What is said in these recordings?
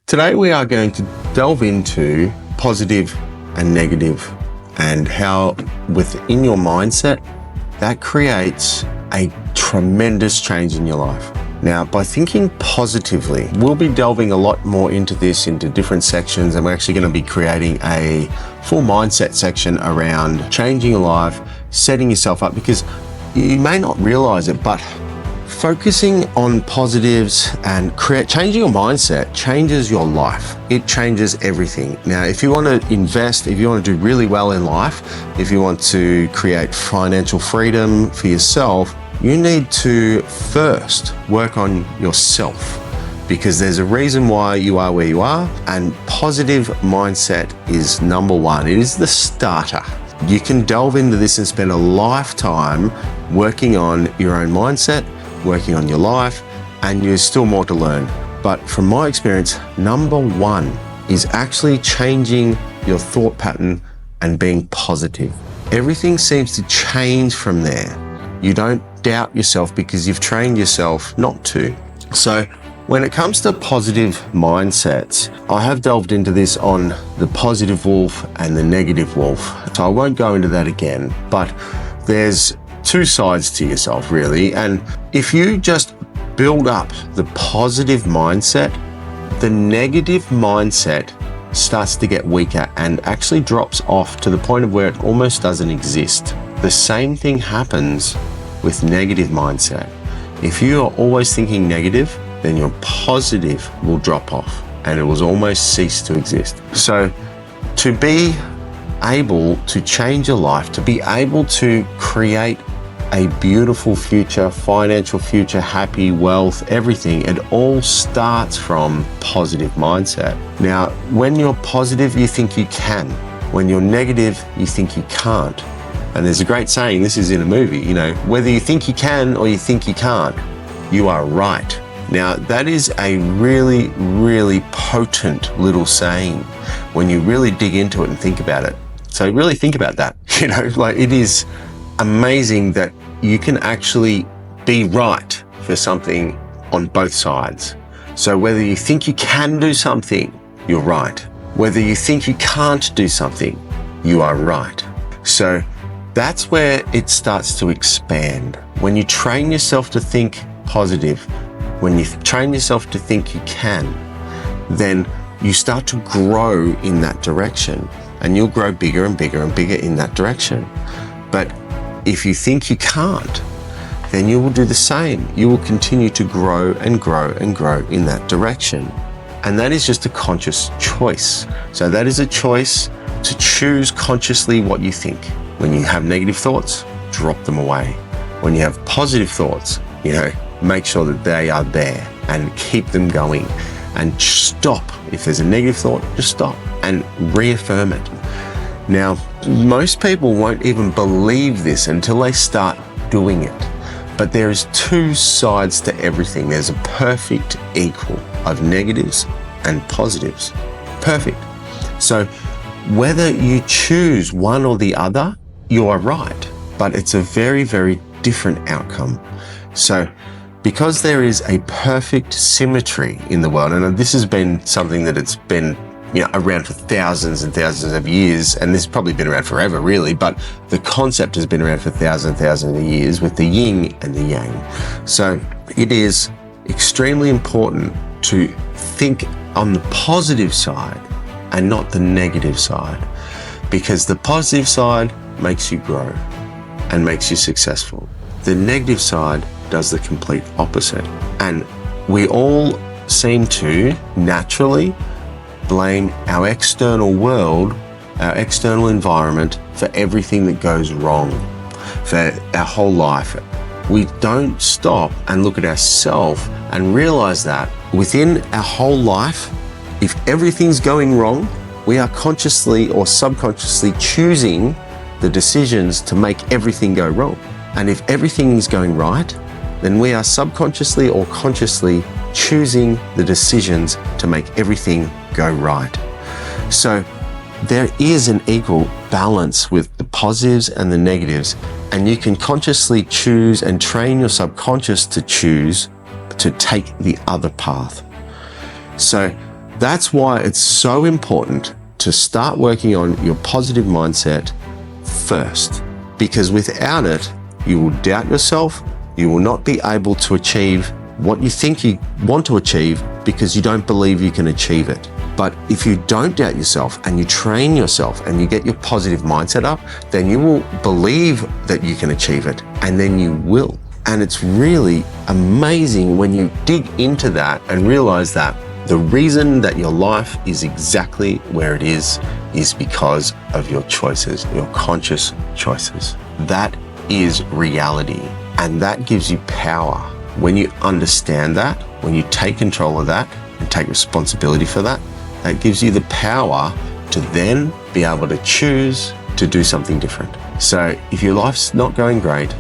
Today we are going to delve into positive and negative and how within your mindset that creates a tremendous change in your life. Now, by thinking positively, we'll be delving a lot more into this into different sections, and we're actually going to be creating a full mindset section around changing your life, setting yourself up, because you may not realize it, but focusing on positives and changing your mindset changes your life. It changes everything. Now, if you want to invest, if you want to do really well in life, if you want to create financial freedom for yourself, you need to first work on yourself, because there's a reason why you are where you are, and positive mindset is number one. It is the starter. You can delve into this and spend a lifetime working on your own mindset, working on your life, and there's still more to learn. But from my experience, number one is actually changing your thought pattern and being positive. Everything seems to change from there. You don't doubt yourself because you've trained yourself not to. So when it comes to positive mindsets, I have delved into this on the positive wolf and the negative wolf. So I won't go into that again, but there's two sides to yourself really. And if you just build up the positive mindset, the negative mindset starts to get weaker and actually drops off to the point of where it almost doesn't exist. The same thing happens with negative mindset. If you are always thinking negative, then your positive will drop off and it will almost cease to exist. So to be able to change your life, to be able to create a beautiful future, financial future, happy, wealth, everything, it all starts from positive mindset. Now, when you're positive, you think you can. When you're negative, you think you can't. And there's a great saying, this is in a movie, whether you think you can or you think you can't, you are right. Now, that is a really, really potent little saying when you really dig into it and think about it. So really think about that. It is amazing that you can actually be right for something on both sides. So whether you think you can do something, you're right. Whether you think you can't do something, you are right. So that's where it starts to expand. When you train yourself to think positive, when you train yourself to think you can, then you start to grow in that direction, and you'll grow bigger and bigger and bigger in that direction. But if you think you can't, then you will do the same. You will continue to grow and grow and grow in that direction. And that is just a conscious choice. So that is a choice to choose consciously what you think. When you have negative thoughts, drop them away. When you have positive thoughts, make sure that they are there and keep them going. And stop. If there's a negative thought, just stop and reaffirm it. Now, most people won't even believe this until they start doing it. But there is two sides to everything. There's a perfect equal of negatives and positives. Perfect. So whether you choose one or the other, you are right. But it's a very, very different outcome. So because there is a perfect symmetry in the world, and this has been something that it's been around for thousands and thousands of years, and this has probably been around forever really, but the concept has been around for thousands and thousands of years with the yin and the yang. So it is extremely important to think on the positive side and not the negative side, because the positive side makes you grow and makes you successful. The negative side does the complete opposite. And we all seem to naturally blame our external world, our external environment for everything that goes wrong for our whole life. We don't stop and look at ourselves and realize that within our whole life, if everything's going wrong, we are consciously or subconsciously choosing the decisions to make everything go wrong. And if everything is going right, then we are subconsciously or consciously choosing the decisions to make everything go right. So there is an equal balance with the positives and the negatives, and you can consciously choose and train your subconscious to choose to take the other path. So That's why it's so important to start working on your positive mindset first, because without it, you will doubt yourself. You will not be able to achieve what you think you want to achieve because you don't believe you can achieve it. But if you don't doubt yourself and you train yourself and you get your positive mindset up, then you will believe that you can achieve it, and then you will. And it's really amazing when you dig into that and realize that the reason that your life is exactly where it is because of your choices, your conscious choices. That is reality, and that gives you power. When you understand that, when you take control of that and take responsibility for that, that gives you the power to then be able to choose to do something different. So if your life's not going great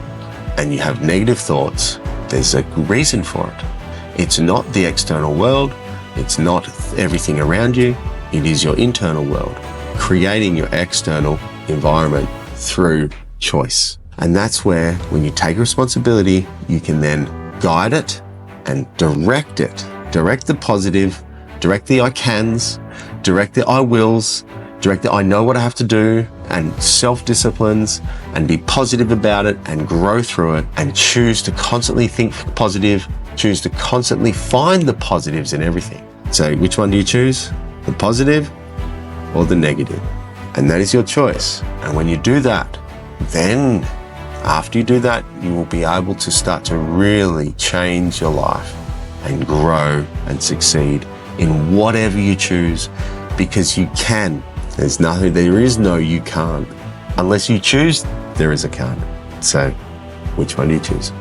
and you have negative thoughts, there's a reason for it. It's not the external world. It's not everything around you. It is your internal world, creating your external environment through choice. And that's where, when you take responsibility, you can then guide it and direct it. Direct the positive, direct the I cans, direct the I wills, direct the I know what I have to do, and self-disciplines, and be positive about it and grow through it, and choose to constantly think positive, choose to constantly find the positives in everything. So which one do you choose? The positive or the negative? And that is your choice. And when you do that, then after you do that, you will be able to start to really change your life and grow and succeed in whatever you choose, because you can. There is no you can't. Unless you choose, there is a can't. So which one do you choose?